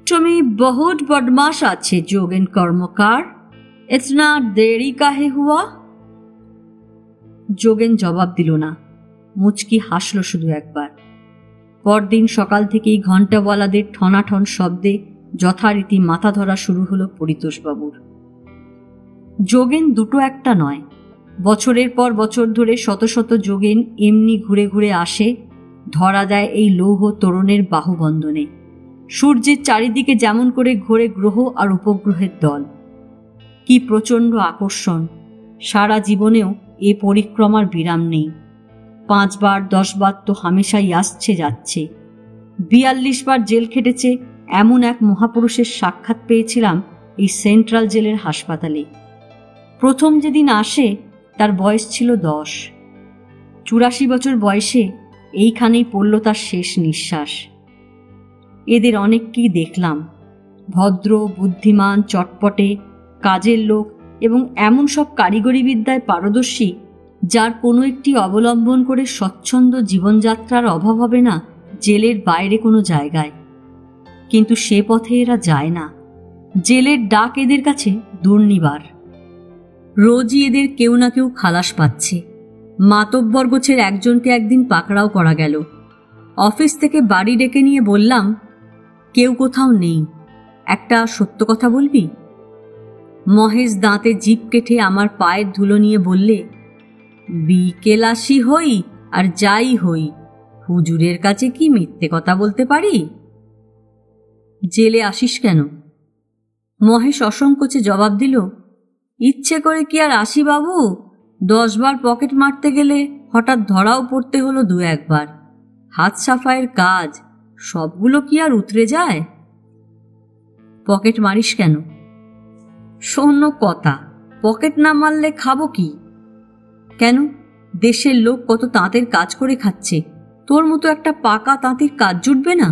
তুমি বহুত বদমাশ আছে যোগেন কর্মকার, ইতনা দেরি কাহে হুয়া? যোগেন জবাব দিল না, মুচকি হাসল শুধু একবার। পরদিন সকাল থেকেই ঘণ্টাওয়ালাদের ঠনাঠন শব্দে যথারীতি মাথা ধরা শুরু হলো পরিতোষবাবুর। যোগেন দুটো একটা নয়, বছরের পর বছর ধরে শত শত যোগেন এমনি ঘুরে ঘুরে আসে, ধরা দেয় এই লৌহ তরুণের বাহুবন্ধনে। সূর্যের চারিদিকে যেমন করে ঘোরে গ্রহ আর উপগ্রহের দল। কি প্রচণ্ড আকর্ষণ! সারা জীবনেও এ পরিক্রমার বিরাম নেই। 5 বার 10 বার তো হামেশাই আসছে যাচ্ছে। 42 বার জেল খেটেছে এমন এক মহাপুরুষের সাক্ষাৎ পেয়েছিলাম এই সেন্ট্রাল জেলের হাসপাতালে। প্রথম যেদিন আসে তার বয়স ছিল 10। 84 বছর বয়সে এইখানেই পড়ল তার শেষ নিঃশ্বাস। এদের অনেককেই দেখলাম, ভদ্র, বুদ্ধিমান, চটপটে, কাজের লোক এবং এমন সব কারিগরি বিদ্যায় পারদর্শী যার কোনো একটি অবলম্বন করে স্বচ্ছন্দ জীবনযাত্রার অভাব হবে না জেলের বাইরে কোনো জায়গায়। কিন্তু সে পথে এরা যায় না। জেলের ডাক এদের কাছে দুর্নিবার। রোজই এদের কেউ না কেউ খালাস পাচ্ছে। মাতব্বর গোছের একজনকে একদিন পাকড়াও করা গেল। অফিস থেকে বাড়ি ডেকে নিয়ে বললাম, কেউ কোথাও নেই, একটা সত্য কথা বলবি? মহেশ দাঁতে জিভ কেটে আমার পায়ের ধুলো নিয়ে বললে, বিকেলাসি হই আর যাই হই, হুজুরের কাছে কি মিথ্যে কথা বলতে পারি? জেলে আসিস কেন? মহেশ অসংকোচে জবাব দিল, ইচ্ছে করে কি আর আসি বাবু? 10 বার পকেট মারতে গেলে হঠাৎ ধরাও পড়তে হলো 2-1 বার। হাত সাফাইয়ের কাজ, সবগুলো কি আর উতরে যায়? পকেট মারিস কেন? শূন্য কথা, পকেট না মারলে খাবো কি? কেন, দেশের লোক কত তাঁতের কাজ করে খাচ্ছে, তোর মতো একটা পাকা তাঁতির কাজ জুটবে না?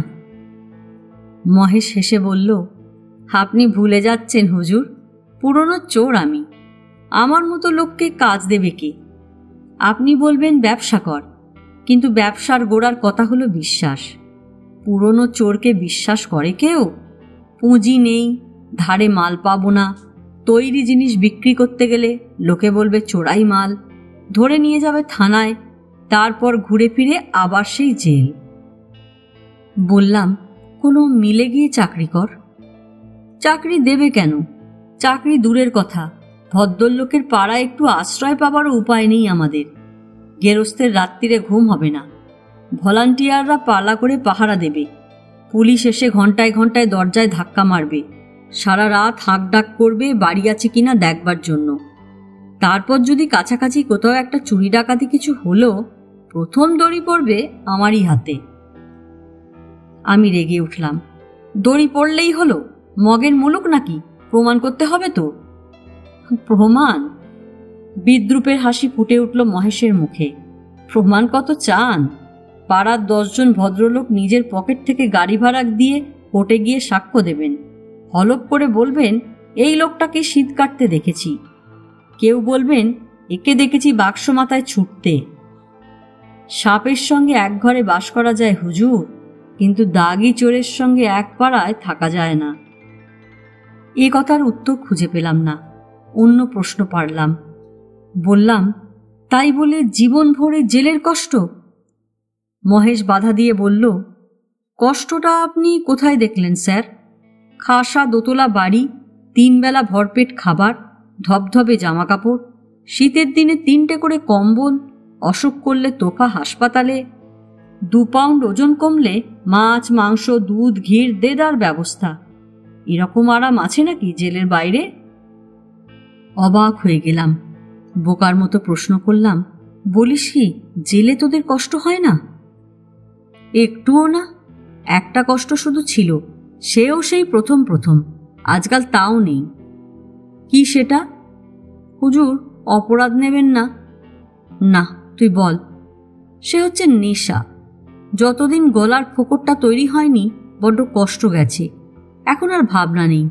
মহেশ হেসে বলল, আপনি ভুলে যাচ্ছেন হুজুর, পুরনো চোর আমি। আমার মতো লোককে কাজ দেবে কে? আপনি বলবেন ব্যবসা কর, কিন্তু ব্যবসার গোড়ার কথা হলো বিশ্বাস। পুরনো চোরকে বিশ্বাস করে কেউ? পুঁজি নেই, ধারে মাল পাবো না, তৈরি জিনিস বিক্রি করতে গেলে লোকে বলবে চোরাই মাল, ধরে নিয়ে যাবে থানায়, তারপর ঘুরে ফিরে আবার সেই জেল। বললাম, কোনো মিলে গিয়ে চাকরি কর। চাকরি দেবে কেন? চাকরি দূরের কথা, ভদ্রলোকের পাড়ায় একটু আশ্রয় পাবারও উপায় নেই আমাদের। গেরস্তের রাত্রিরে ঘুম হবে না। ভলান্টিয়াররা পালা করে পাহারা দেবে। পুলিশ এসে ঘন্টায় ঘন্টায় দরজায় ধাক্কা মারবে, সারা রাত হাঁক ডাক করবে বাড়ি আছে কিনা দেখবার জন্য। তারপর যদি কাছাকাছি কোথাও একটা চুরি ডাকাতি কিছু হলো, প্রথম দড়ি পড়বে আমারই হাতে। আমি রেগে উঠলাম, দড়ি পড়লেই হলো? মগের মুলুক নাকি? প্রমাণ করতে হবে তো। প্রমাণ? বিদ্রুপের হাসি ফুটে উঠল মহেশের মুখে। প্রমাণ কত চান? পাড়ার 10 জন ভদ্রলোক নিজের পকেট থেকে গাড়ি ভাড়া দিয়ে কোর্টে গিয়ে সাক্ষ্য দেবেন। হলপ করে বলবেন এই লোকটাকে শীত কাটতে দেখেছি। কেউ বলবেন একে দেখেছি বাক্স মাথায় ছুটতে। সাপের সঙ্গে এক ঘরে বাস করা যায় হুজুর, কিন্তু দাগি চোরের সঙ্গে এক পাড়ায় থাকা যায় না। এ কথার উত্তর খুঁজে পেলাম না। অন্য প্রশ্ন পারলাম। বললাম, তাই বলে জীবন ভরে জেলের কষ্ট? মহেশ বাধা দিয়ে বলল, কষ্টটা আপনি কোথায় দেখলেন স্যার? খাসা দোতলা বাড়ি, 3 বেলা ভরপেট খাবার, ধবধবে জামা কাপড়, শীতের দিনে 3টে করে কম্বল, অসুখ করলে তোফা হাসপাতালে, 2 পাউন্ড ওজন কমলে মাছ মাংস দুধ ঘির দেদার ব্যবস্থা। এরকম আরাম আছে নাকি জেলের বাইরে? অবাক হয়ে গেলাম। বোকার মতো প্রশ্ন করলাম, বলিস কি জেলে তোদের কষ্ট হয় না? একটুও না। একটা কষ্ট শুধু ছিল, সেও সেই প্রথম প্রথম, আজকাল তাও নেই। কি সেটা? হুজুর অপরাধ নেবেন না। না, তুই বল। সে হচ্ছে নেশা। যতদিন গলার ফোকরটা তৈরি হয়নি বড্ড কষ্ট গেছে, এখন আর ভাবনা নেই।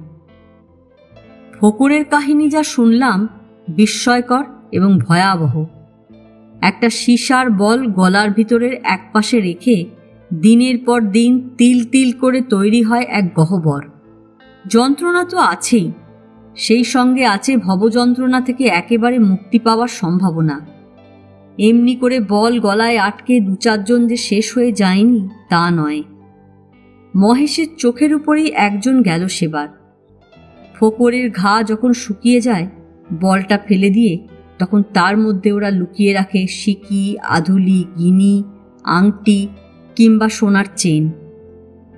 ফোকরের কাহিনী যা শুনলাম বিস্ময়কর এবং ভয়াবহ। একটা সীসার বল গলার ভিতরের এক পাশে রেখে দিনের পর দিন তিল তিল করে তৈরি হয় এক গহ্বর। যন্ত্রণা তো আছেই, সেই সঙ্গে আছে ভবযন্ত্রণা থেকে একেবারে মুক্তি পাওয়ার সম্ভাবনা। এমনি করে বল গলায় আটকে 2-4 জন যে শেষ হয়ে যায়নি তা নয়। মহেশের চোখের উপরেই একজন গেল সেবার। ফোকরের ঘা যখন শুকিয়ে যায়, বলটা ফেলে দিয়ে তখন তার মধ্যে ওরা লুকিয়ে রাখে সিকি, আধুলি, গিনি, আংটি কিংবা সোনার চেন।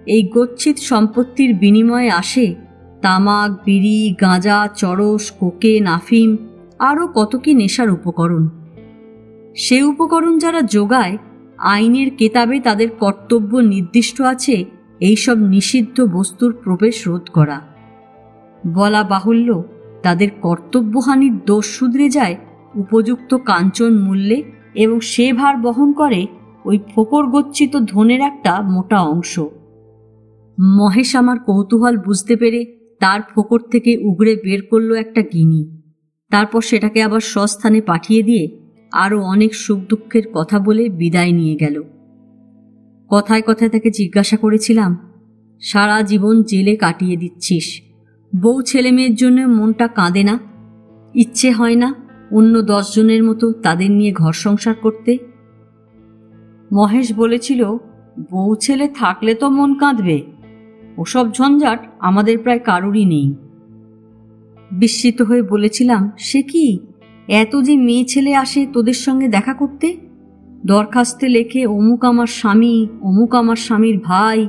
এই গচ্ছিত সম্পত্তির বিনিময়ে আসে তামাক, বিড়ি, গাঁজা, চরস, কোকেন, আফিম, আরও কত কি নেশার উপকরণ। সে উপকরণ যারা যোগায়, আইনের কেতাবে তাদের কর্তব্য নির্দিষ্ট আছে এইসব নিষিদ্ধ বস্তুর প্রবেশ রোধ করা। বলা বাহুল্য, তাদের কর্তব্যহানির দোষ শুধরে যায় উপযুক্ত কাঞ্চন মূল্যে, এবং সে ভার বহন করে ওই ফোকর গচ্ছিত ধনের একটা মোটা অংশ। মহেশ আমার কৌতূহল বুঝতে পেরে তার ফোকর থেকে উগড়ে বের করল একটা গিনি। তারপর সেটাকে আবার স্বস্থানে পাঠিয়ে দিয়ে আরও অনেক সুখ দুঃখের কথা বলে বিদায় নিয়ে গেল। কথায় কথায় তাকে জিজ্ঞাসা করেছিলাম, সারা জীবন জেলে কাটিয়ে দিচ্ছিস, বউ ছেলে মেয়ের জন্য মনটা কাঁদে না? ইচ্ছে হয় না অন্য 10 জনের মতো তাদের নিয়ে ঘর সংসার করতে? মহেশ বলেছিল, বউ ছেলে থাকলে তো মন কাঁদবে, ওসব ঝঞ্ঝাট আমাদের প্রায় কারুরই নেই। বিস্মিত হয়ে বলেছিলাম, সে কি, এত যে মেয়ে ছেলে আসে তোদের সঙ্গে দেখা করতে, দরখাস্তে লেখে অমুক আমার স্বামী, অমুক আমার স্বামীর ভাই।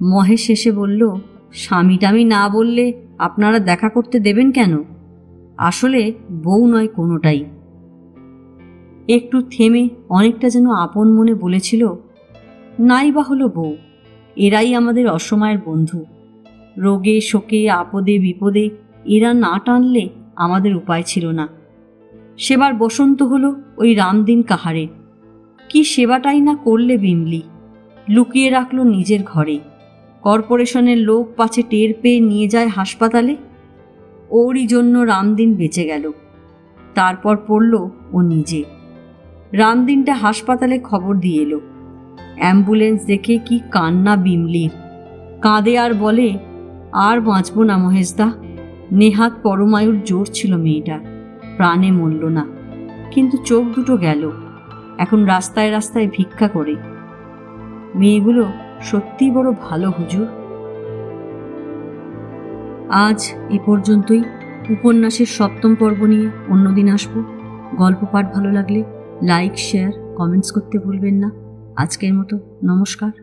মহেশ এসে বলল, স্বামী টামি না বললে আপনারা দেখা করতে দেবেন কেন? আসলে বউ নয় কোনোটাই। একটু থেমে অনেকটা যেন আপন মনে বলেছিল, নাই বা হলো বউ, এরাই আমাদের অসময়ের বন্ধু। রোগে শোকে আপদে বিপদে এরা না টানলে আমাদের উপায় ছিল না। সেবার বসন্ত হলো ওই রামদিন কাহারে, কি সেবাটাই না করলে বিমলি, লুকিয়ে রাখলো নিজের ঘরে। কর্পোরেশনের লোক পাছে টের পেয়ে নিয়ে যায় হাসপাতালে। ওরই জন্য রামদিন বেঁচে গেল। তারপর পড়ল ও নিজে। রামদিনটা হাসপাতালে খবর দিয়ে এলো। অ্যাম্বুলেন্স দেখে কি কান্না বিমলির। কাঁদে আর বলে, আর বাঁচব না মহেশদা। নেহাত পরমায়ুর জোর ছিল মেয়েটার, প্রাণে মরল না, কিন্তু চোখ দুটো গেল। এখন রাস্তায় রাস্তায় ভিক্ষা করে। মেয়েগুলো সত্যি বড় ভালো হুজুর। আজ এ পর্যন্তই। উপন্যাসের 7ম পর্ব নিয়ে অন্যদিন আসব। গল্প পাঠ ভালো লাগলে লাইক, শেয়ার, কমেন্টস করতে ভুলবেন না। আজকের মতো নমস্কার।